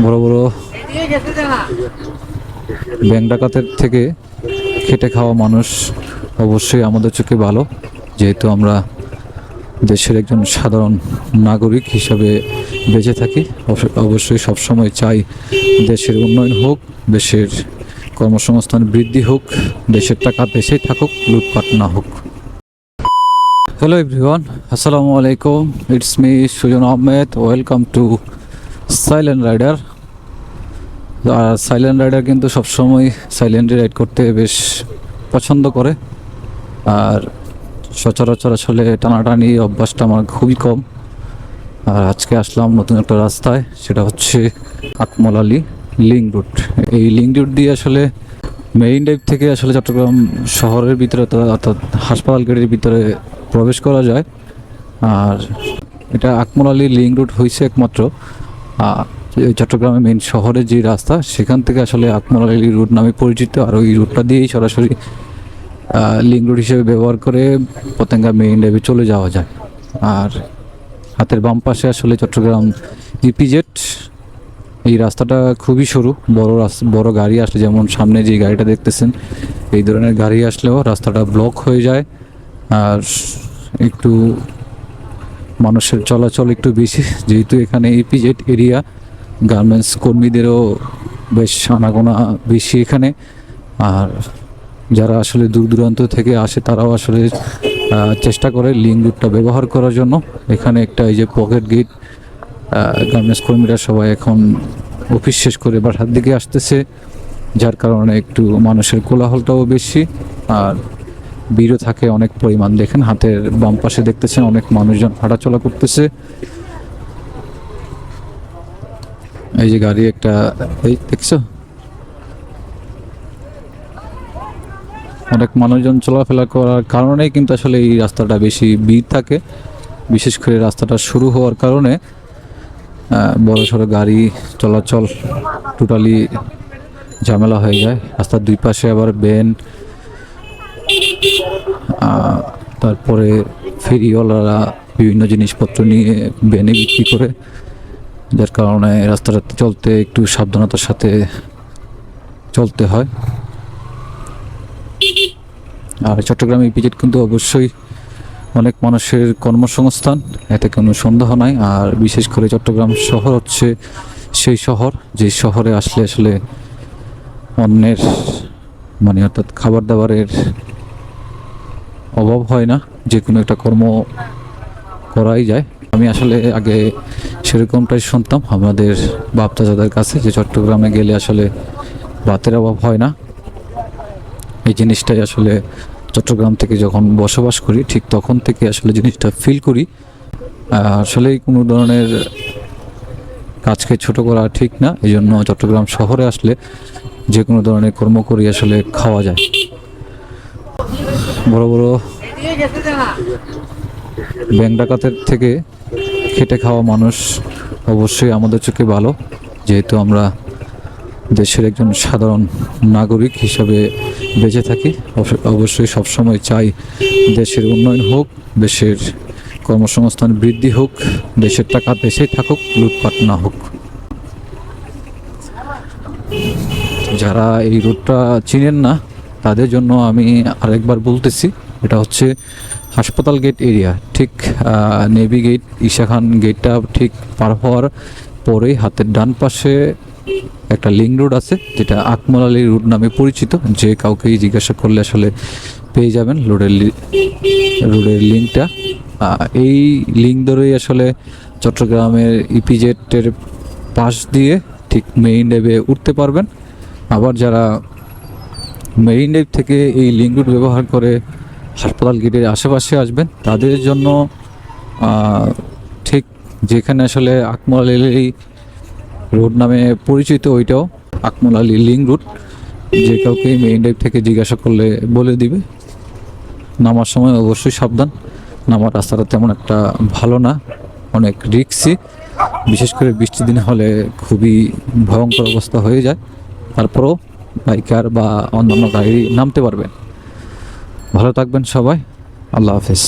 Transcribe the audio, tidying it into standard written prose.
বড় বড় ব্যাংক ডাকাতের থেকে খেটে খাওয়া মানুষ অবশ্যই আমাদের চোখে ভালো, যেহেতু আমরা দেশের একজন সাধারণ নাগরিক হিসাবে বেঁচে থাকি। অবশ্যই সবসময় চাই দেশের উন্নয়ন হোক, দেশের কর্মসংস্থান বৃদ্ধি হোক, দেশের টাকা দেশেই থাকুক, লুটপাট না হোক। হ্যালো এভরিওয়ান, আসসালামু আলাইকুম। It's me Sujan Ahmed. Welcome to silent rider. আর সাইলেন্ট রাইডার কিন্তু সবসময় সাইলেন্টলি রাইড করতে বেশ পছন্দ করে। আর সচরাচর আসলে টানাটানি অভ্যাসটা আমার খুবই কম। আর আজকে আসলাম নতুন একটা রাস্তায়, সেটা হচ্ছে আকমল আলী লিঙ্ক রুট। এই লিঙ্ক রুট দিয়ে আসলে মেইন ড্রাইভ থেকে আসলে চট্টগ্রাম শহরের ভিতরে অর্থাৎ হাসপাতাল গেটের ভিতরে প্রবেশ করা যায়। আর এটা আকমল আলী লিঙ্ক রুট হয়েছে একমাত্র চট্টগ্রামের মেইন শহরের যে রাস্তা, সেখান থেকে আসলে আকমল আলী রুট নামে পরিচিত। আর ওই রুটটা দিয়েই সরাসরি লিঙ্ক রুট হিসেবে ব্যবহার করে পতেঙ্গা মেইন ড্রাইভে চলে যাওয়া যায়। আর হাতের বাম পাশে আসলে চট্টগ্রাম ইপিজেড। এই রাস্তাটা খুবই সরু, বড় গাড়ি আসলে, যেমন সামনে যে গাড়িটা দেখতেছেন, এই ধরনের গাড়ি আসলেও রাস্তাটা ব্লক হয়ে যায়। আর একটু মানুষের চলাচল একটু বেশি, যেহেতু এখানে ইপিজেড এরিয়া, গার্মেন্টস কর্মীদেরও বেশ আনাগোনা বেশি এখানে। আর যারা আসলে দূর দূরান্ত থেকে আসে তারাও আসলে চেষ্টা করে লিঙ্ক রুটটা ব্যবহার করার জন্য। এখানে একটা এই যে পকেট গেট, গার্মেন্টস কর্মীরা সবাই এখন অফিস শেষ করে বাসার দিকে আসতেছে, যার কারণে একটু মানুষের কোলাহলটাও বেশি আর ভিড়ও থাকে অনেক পরিমাণ। দেখেন হাতের বাম পাশে দেখতেছেন অনেক মানুষজন হাঁটাচলা করতেছে। এই যে গাড়ি একটা, এই দেখছো, অনেক মানুষজন চলাফেরা করার কারণেই কিন্তু আসলে এই রাস্তাটা বেশি ভিড় থাকে। বিশেষ করে রাস্তাটা শুরু হওয়ার কারণে বড় সড়ো গাড়ি চলাচল টোটালি ঝামেলা হয়ে যায়। রাস্তার দুই পাশে আবার ভ্যান, তারপরে ফেরিওয়ালারা বিভিন্ন জিনিসপত্র নিয়ে ভ্যানে বিক্রি করে, যার কারণে রাস্তাটাতে চলতে একটু সাবধানতার সাথে চলতে হয়। আর চট্টগ্রাম ইপিজেড কিন্তু অবশ্যই অনেক মানুষের কর্মসংস্থান, এতে কোনো সন্দেহ নাই। আর বিশেষ করে চট্টগ্রাম শহর হচ্ছে সেই শহর, যে শহরে আসলে আসলে অন্যের অর্থাৎ খাবার দাবারের অভাব হয় না, যে কোনো একটা কর্ম করাই যায়। আমি আসলে আগে সেরকমটাই শুনতাম আমাদের বাপ চাচাদের কাছে, যে চট্টগ্রামে গেলে আসলে ভাতের অভাব হয় না। এই জিনিসটাই আসলে চট্টগ্রাম থেকে যখন বসবাস করি ঠিক তখন থেকে আসলে জিনিসটা ফিল করি। আসলেই কোনো ধরনের কাজকে ছোট করা ঠিক না, এই জন্য চট্টগ্রাম শহরে আসলে যে কোনো ধরনের কর্ম করি আসলে খাওয়া যায়। বড় বড় ব্যাংক ডাকাতের থেকে খেটে খাওয়া মানুষ অবশ্যই আমাদের চোখে ভালো, যেহেতু আমরা দেশের একজন সাধারণ নাগরিক হিসাবে বেঁচে থাকি। অবশ্যই সবসময় চাই দেশের উন্নয়ন হোক, দেশের কর্মসংস্থান বৃদ্ধি হোক, দেশের টাকা দেশেই থাকুক, লুটপাট না হোক। যারা এই রুটটা চিনেন না তাদের জন্য আমি আরেকবার বলতেছি, এটা হচ্ছে হাসপাতাল গেট এরিয়া, ঠিক নেভি গেট, ঈশা খান গেটটা ঠিক পার হওয়ার পরেই হাতের ডান পাশে একটা লিঙ্ক রোড আছে, যেটা আকমল আলী রুট নামে পরিচিত। যে কাউকেই জিজ্ঞাসা করলে আসলে পেয়ে যাবেন রোডের লিঙ্কটা। এই লিঙ্ক ধরেই আসলে চট্টগ্রামের ইপিজেডের পাশ দিয়ে ঠিক মেইন ড্রাইভে উঠতে পারবেন। আবার যারা মেইন ড্রাইভ থেকে এই লিঙ্ক রুট ব্যবহার করে হাসপাতাল গেটের আশেপাশে আসবেন, তাদের জন্য ঠিক যেখানে আসলে আকমল আলী রোড নামে পরিচিত, ওইটাও আকমল আলী লিঙ্ক রুট। যে কাউকে মেইন ড্রাইভ থেকে জিজ্ঞাসা করলে বলে দিবে। নামার সময় অবশ্যই সাবধান, নামার রাস্তাটা তেমন একটা ভালো না, অনেক রিস্কি, বিশেষ করে বৃষ্টির দিনে হলে খুবই ভয়ঙ্কর অবস্থা হয়ে যায়। তারপরও বাইকার বা অন্যান্য গাড়ি নামতে পারবেন। ভালো থাকবেন সবাই, আল্লাহ হাফেজ।